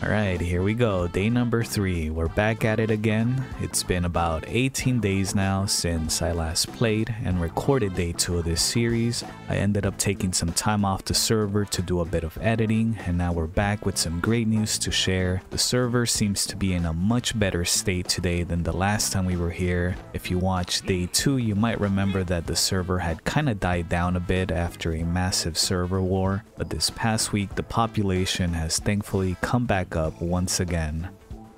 Alright, here we go. Day number 3. We're back at it again. It's been about 18 days now since I last played and recorded day 2 of this series. I ended up taking some time off the server to do a bit of editing, and now we're back with some great news to share. The server seems to be in a much better state today than the last time we were here. If you watched day 2, you might remember that the server had kind of died down a bit after a massive server war, but this past week the population has thankfully come back up once again.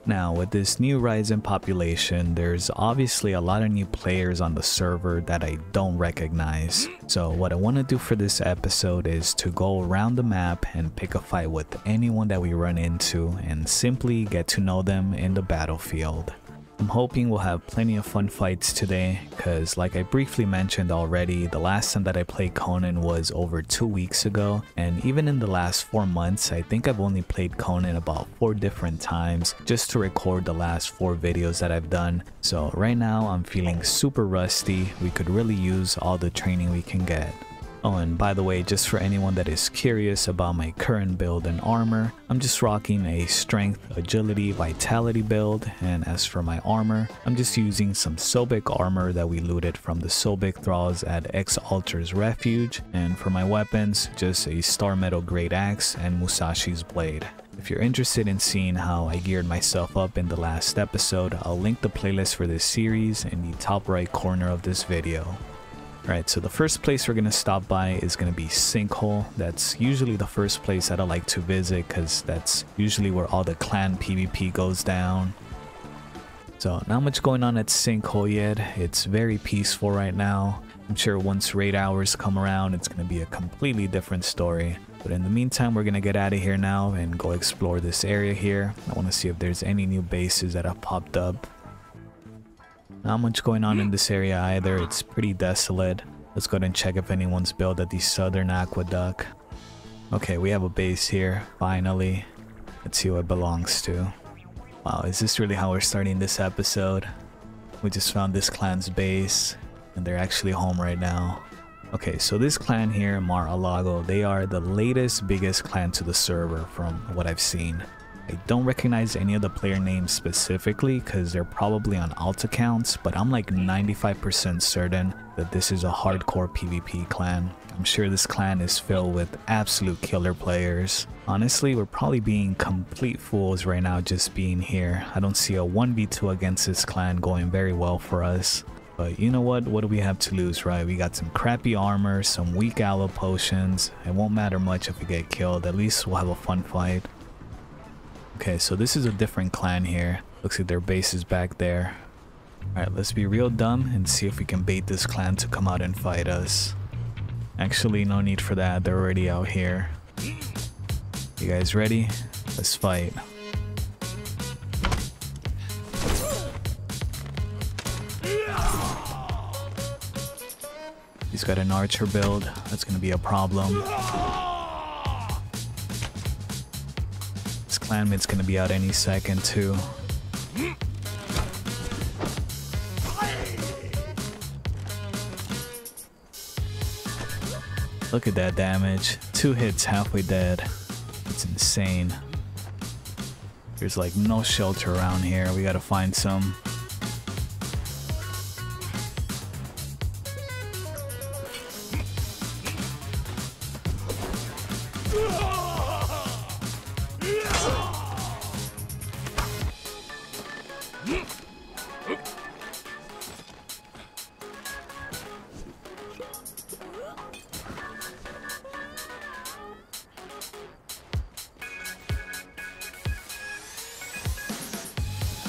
Now, with this new rise in population, there's obviously a lot of new players on the server that I don't recognize. So what I want to do for this episode is to go around the map and pick a fight with anyone that we run into and simply get to know them in the battlefield. I'm hoping we'll have plenty of fun fights today, because like I briefly mentioned already, the last time that I played Conan was over 2 weeks ago, and even in the last 4 months, I think I've only played Conan about 4 different times just to record the last 4 videos that I've done. So right now I'm feeling super rusty. We could really use all the training we can get. Oh, and by the way, just for anyone that is curious about my current build and armor, I'm just rocking a strength, agility, vitality build, and as for my armor, I'm just using some Sobek armor that we looted from the Sobek thralls at Exalter's Refuge, and for my weapons, just a Star Metal Great Axe and Musashi's Blade. If you're interested in seeing how I geared myself up in the last episode, I'll link the playlist for this series in the top right corner of this video. Alright, so the first place we're going to stop by is going to be Sinkhole. That's usually the first place that I like to visit because that's usually where all the clan PvP goes down. So not much going on at Sinkhole yet. It's very peaceful right now. I'm sure once raid hours come around, it's going to be a completely different story. But in the meantime, we're going to get out of here now and go explore this area here. I want to see if there's any new bases that have popped up. Not much going on in this area either. It's pretty desolate. Let's go ahead and check if anyone's built at the Southern Aqueduct. Okay, we have a base here, finally. Let's see who it belongs to. Wow, is this really how we're starting this episode? We just found this clan's base, and they're actually home right now. Okay, so this clan here, Mar-a-Lago, they are the latest, biggest clan to the server from what I've seen. I don't recognize any of the player names specifically because they're probably on alt accounts, but I'm like 95% certain that this is a hardcore PvP clan. I'm sure this clan is filled with absolute killer players. Honestly, we're probably being complete fools right now just being here. I don't see a 1v2 against this clan going very well for us. But you know what do we have to lose, right? We got some crappy armor, some weak aloe potions. It won't matter much if we get killed. At least we'll have a fun fight. Okay, so this is a different clan here. Looks like their base is back there. Alright, let's be real dumb and see if we can bait this clan to come out and fight us. Actually, no need for that. They're already out here. You guys ready? Let's fight. He's got an archer build. That's gonna be a problem. Clanmate's gonna be out any second too. Look at that damage. 2 hits, halfway dead. It's insane. There's like no shelter around here. We gotta find some.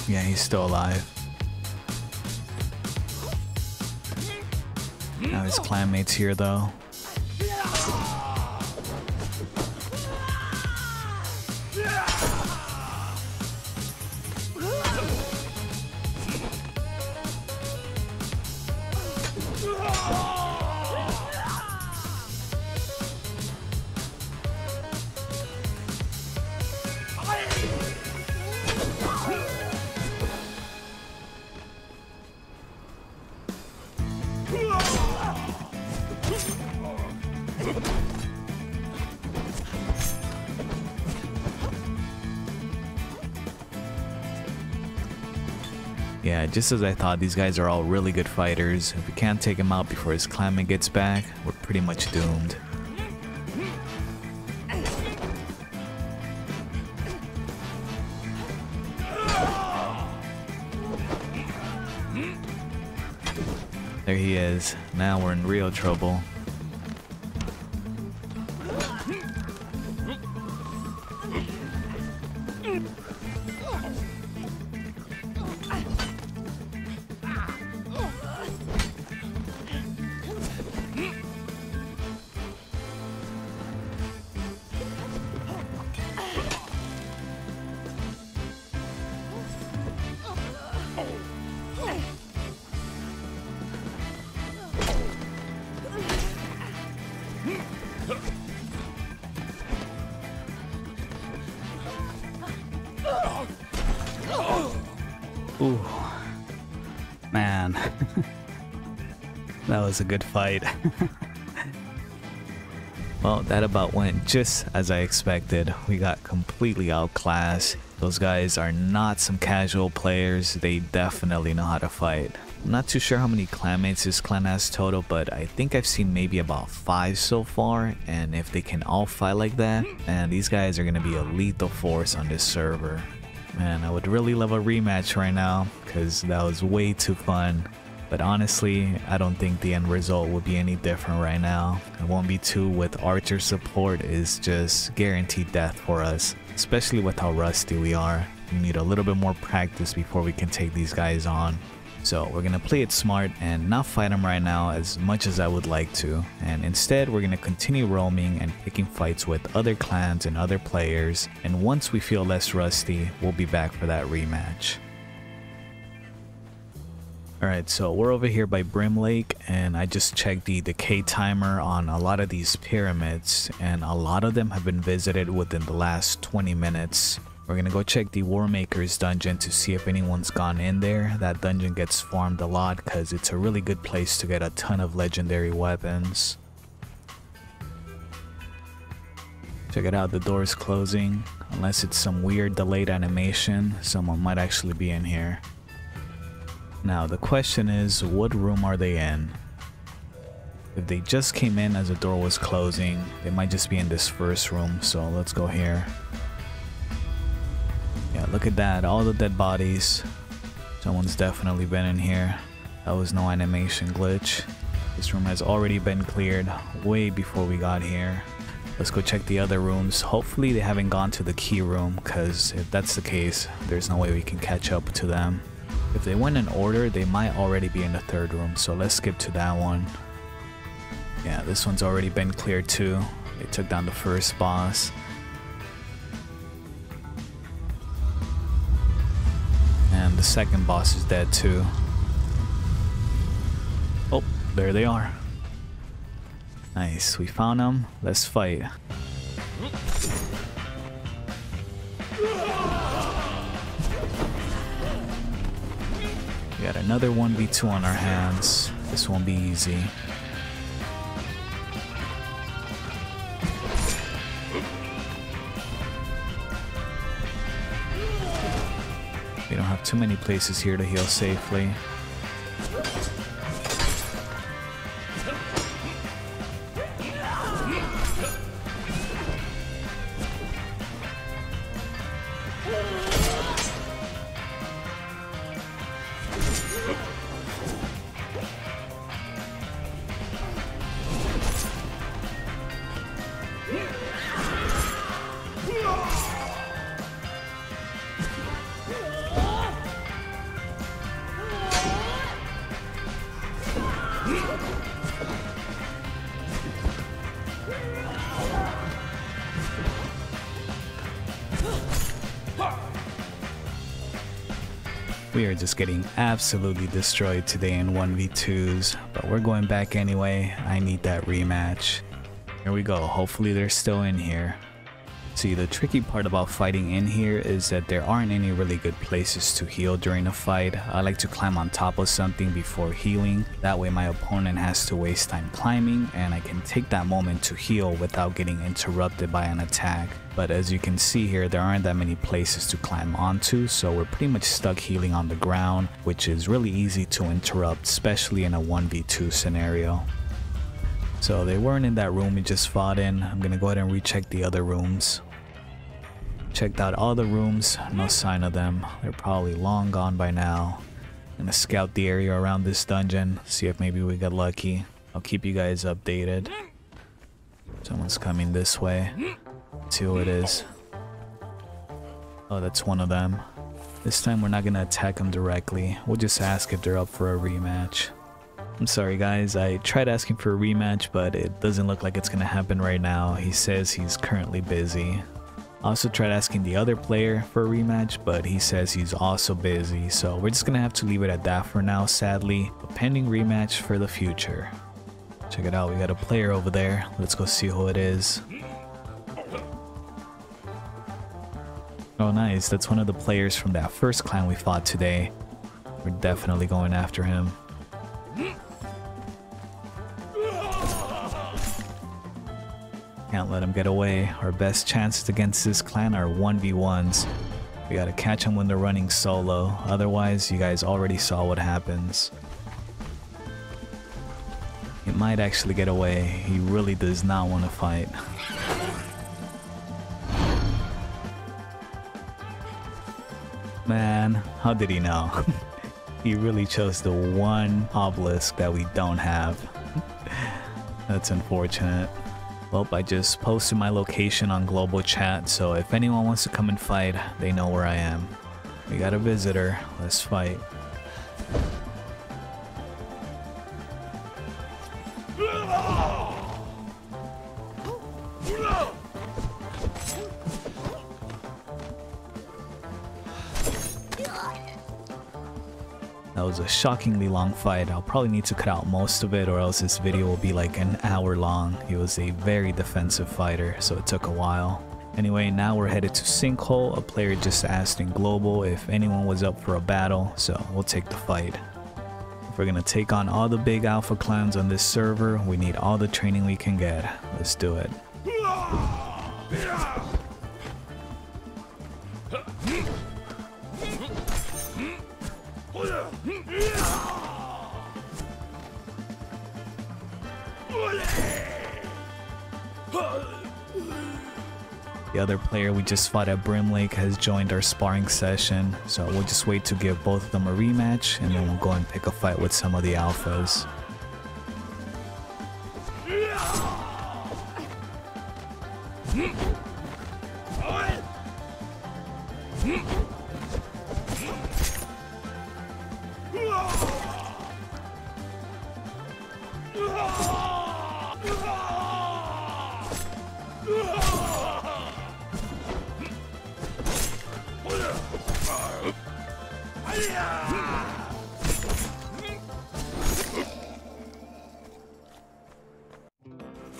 Yeah, he's still alive. Now his clanmate's here though. Yeah, just as I thought, these guys are all really good fighters. If we can't take him out before his clanmate gets back, we're pretty much doomed. There he is. Now we're in real trouble. Ooh, man, that was a good fight. Well, that about went just as I expected. We got completely outclassed. Those guys are not some casual players. They definitely know how to fight. I'm not too sure how many clanmates this clan has total, but I think I've seen maybe about 5 so far. And if they can all fight like that, man, these guys are gonna be a lethal force on this server. Man, I would really love a rematch right now because that was way too fun. But honestly, I don't think the end result would be any different right now. A 1v2 with archer support is just guaranteed death for us, especially with how rusty we are. We need a little bit more practice before we can take these guys on. So we're gonna play it smart and not fight them right now as much as I would like to. And instead we're gonna continue roaming and picking fights with other clans and other players. And once we feel less rusty, we'll be back for that rematch. Alright, so we're over here by Brim Lake and I just checked the decay timer on a lot of these pyramids and a lot of them have been visited within the last 20 minutes. We're gonna go check the Warmaker's dungeon to see if anyone's gone in there. That dungeon gets farmed a lot because it's a really good place to get a ton of legendary weapons. Check it out, the door's closing. Unless it's some weird delayed animation, someone might actually be in here. Now the question is, what room are they in? If they just came in as the door was closing, they might just be in this first room, so let's go here. Yeah, look at that, all the dead bodies. Someone's definitely been in here. That was no animation glitch. This room has already been cleared way before we got here. Let's go check the other rooms. Hopefully they haven't gone to the key room, because if that's the case, there's no way we can catch up to them. If they went in order, they might already be in the third room, so let's skip to that one. Yeah, this one's already been cleared too. They took down the first boss. And the second boss is dead too. Oh, there they are. Nice, we found them. Let's fight. We got another 1v2 on our hands. This won't be easy. We don't have too many places here to heal safely. We are just getting absolutely destroyed today in 1v2s, but we're going back anyway. I need that rematch. Here we go. Hopefully they're still in here. See, the tricky part about fighting in here is that there aren't any really good places to heal during a fight. I like to climb on top of something before healing. That way my opponent has to waste time climbing and I can take that moment to heal without getting interrupted by an attack. But as you can see here, there aren't that many places to climb onto, so we're pretty much stuck healing on the ground, which is really easy to interrupt, especially in a 1v2 scenario. So they weren't in that room we just fought in. I'm gonna go ahead and recheck the other rooms. Checked out all the rooms, no sign of them. They're probably long gone by now. I'm gonna scout the area around this dungeon, see if maybe we get lucky. I'll keep you guys updated. Someone's coming this way. Let's see who it is. Oh, that's one of them. This time we're not gonna attack them directly. We'll just ask if they're up for a rematch. I'm sorry guys, I tried asking for a rematch, but it doesn't look like it's gonna happen right now. He says he's currently busy. I also tried asking the other player for a rematch, but he says he's also busy, so we're just gonna have to leave it at that for now, sadly. A pending rematch for the future. Check it out, we got a player over there. Let's go see who it is. Oh nice, that's one of the players from that first clan we fought today. We're definitely going after him. Can't let him get away. Our best chances against this clan are 1v1s. We gotta catch him when they're running solo, otherwise you guys already saw what happens. He might actually get away. He really does not want to fight. Man, how did he know? He really chose the one obelisk that we don't have. That's unfortunate. Well, I just posted my location on global chat, so if anyone wants to come and fight, they know where I am. We got a visitor. Let's fight. That was a shockingly long fight. I'll probably need to cut out most of it or else this video will be like an hour long. He was a very defensive fighter, so it took a while. Anyway, now we're headed to Sinkhole. A player just asked in global if anyone was up for a battle, so we'll take the fight. If we're gonna take on all the big alpha clans on this server, we need all the training we can get. Let's do it. The other player we just fought at Brim Lake has joined our sparring session, so we'll just wait to give both of them a rematch and then we'll go and pick a fight with some of the alphas.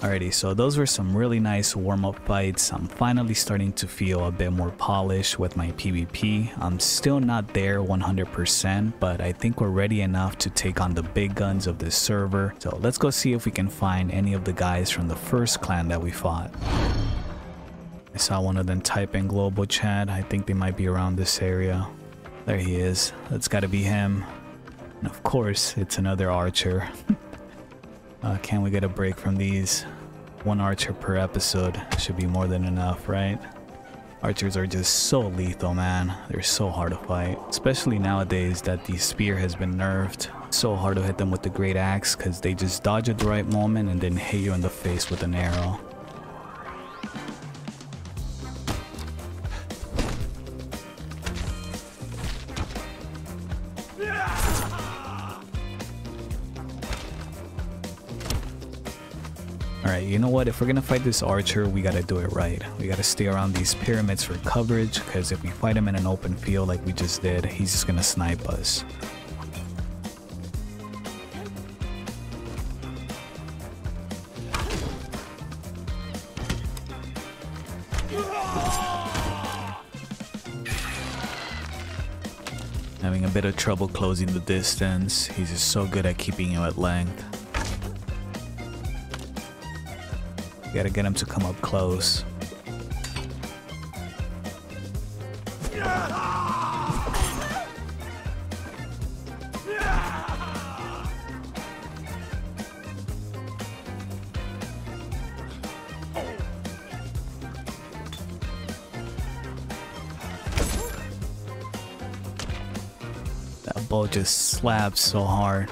Alrighty, so those were some really nice warm-up fights. I'm finally starting to feel a bit more polished with my PvP. I'm still not there 100%, but I think we're ready enough to take on the big guns of this server. So let's go see if we can find any of the guys from the first clan that we fought. I saw one of them type in global chat. I think they might be around this area. There he is. That's gotta be him. And of course, it's another archer. Can we get a break from these? One archer per episode should be more than enough, right? Archers are just so lethal, man. They're so hard to fight. Especially nowadays that the spear has been nerfed. So hard to hit them with the great axe because they just dodge at the right moment and then hit you in the face with an arrow. Alright, you know what? If we're gonna fight this archer, we gotta do it right. We gotta stay around these pyramids for coverage, because if we fight him in an open field like we just did, he's just gonna snipe us. Having a bit of trouble closing the distance. He's just so good at keeping you at length. Gotta get him to come up close. That bow just slaps so hard.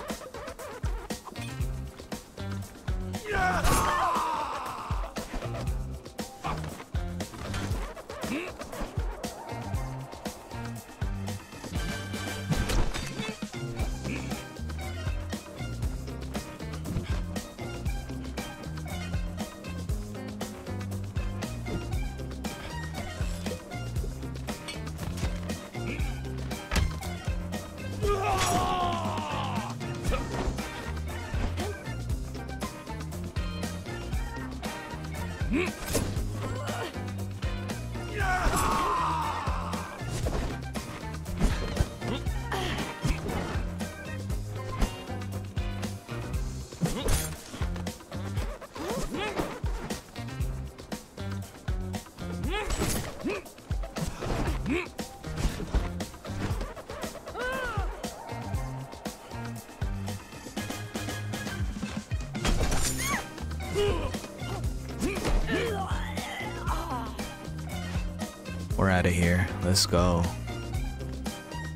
We're out of here. Let's go.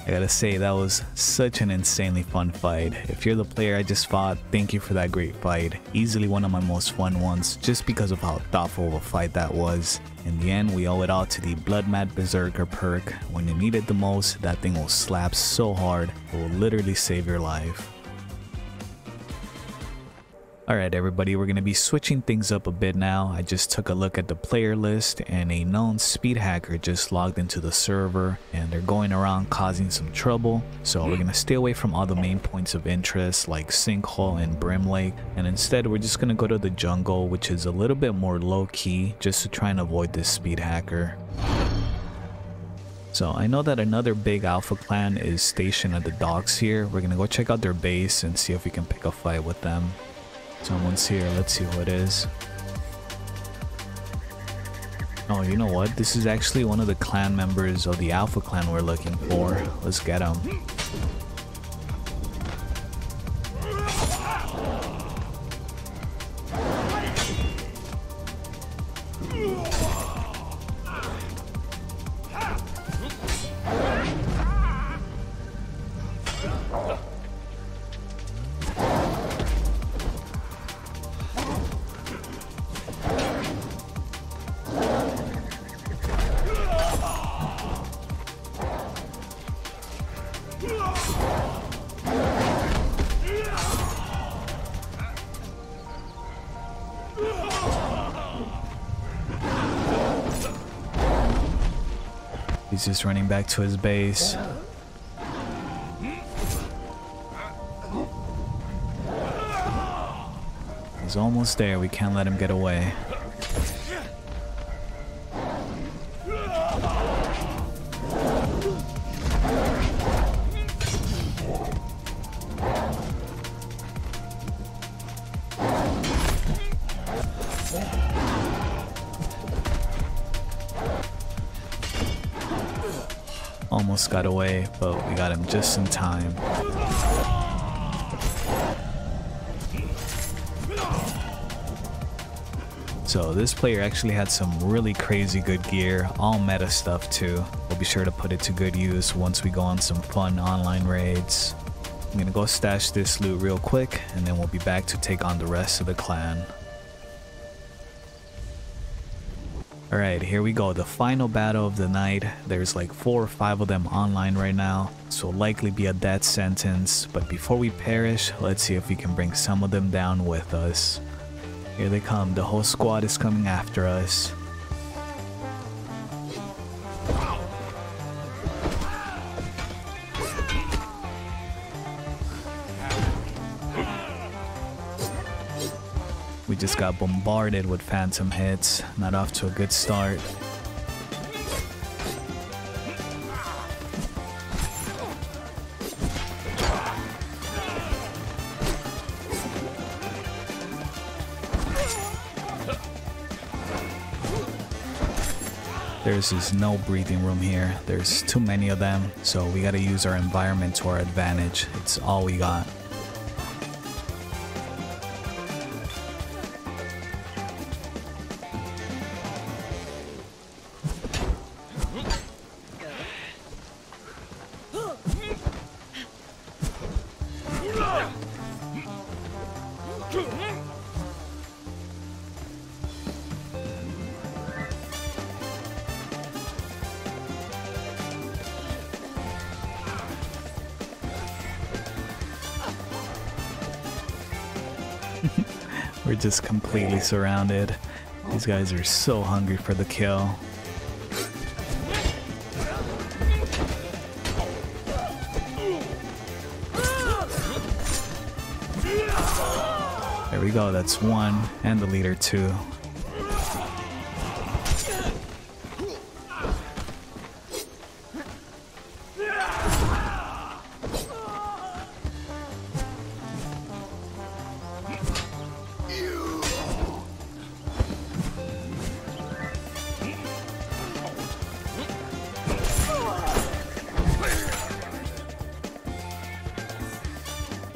I gotta say, that was such an insanely fun fight. If you're the player I just fought, thank you for that great fight. Easily one of my most fun ones, just because of how thoughtful of a fight that was. In the end, we owe it all to the Blood Mad Berserker perk. When you need it the most, that thing will slap so hard, it will literally save your life. Alright everybody, we're going to be switching things up a bit now. I just took a look at the player list and a known speed hacker just logged into the server and they're going around causing some trouble. So we're going to stay away from all the main points of interest like Sinkhole and Brim Lake, and instead we're just going to go to the jungle, which is a little bit more low-key, just to try and avoid this speed hacker. So I know that another big alpha clan is stationed at the docks here. We're going to go check out their base and see if we can pick a fight with them. Someone's here, let's see who it is. Oh, you know what? This is actually one of the clan members of the Alpha clan we're looking for. Let's get him. He's just running back to his base. He's almost there. We can't let him get away. Almost got away, but we got him just in time. So this player actually had some really crazy good gear, all meta stuff too. We'll be sure to put it to good use once we go on some fun online raids. I'm gonna go stash this loot real quick and then we'll be back to take on the rest of the clan. Alright, here we go, the final battle of the night. There's like 4 or 5 of them online right now, so likely be a death sentence. But before we perish, let's see if we can bring some of them down with us. Here they come, the whole squad is coming after us. We just got bombarded with phantom hits, not off to a good start. There's just no breathing room here. There's too many of them, so we gotta use our environment to our advantage. It's all we got. We're just completely surrounded. These guys are so hungry for the kill. There we go, that's one, and the leader too.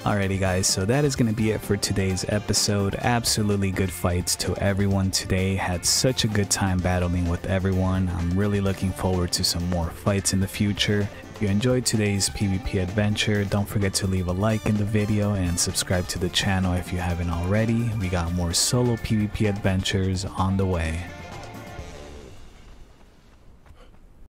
Alrighty guys, so that is going to be it for today's episode. Absolutely good fights to everyone today. Had such a good time battling with everyone. I'm really looking forward to some more fights in the future. If you enjoyed today's PvP adventure, don't forget to leave a like in the video and subscribe to the channel if you haven't already. We got more solo PvP adventures on the way.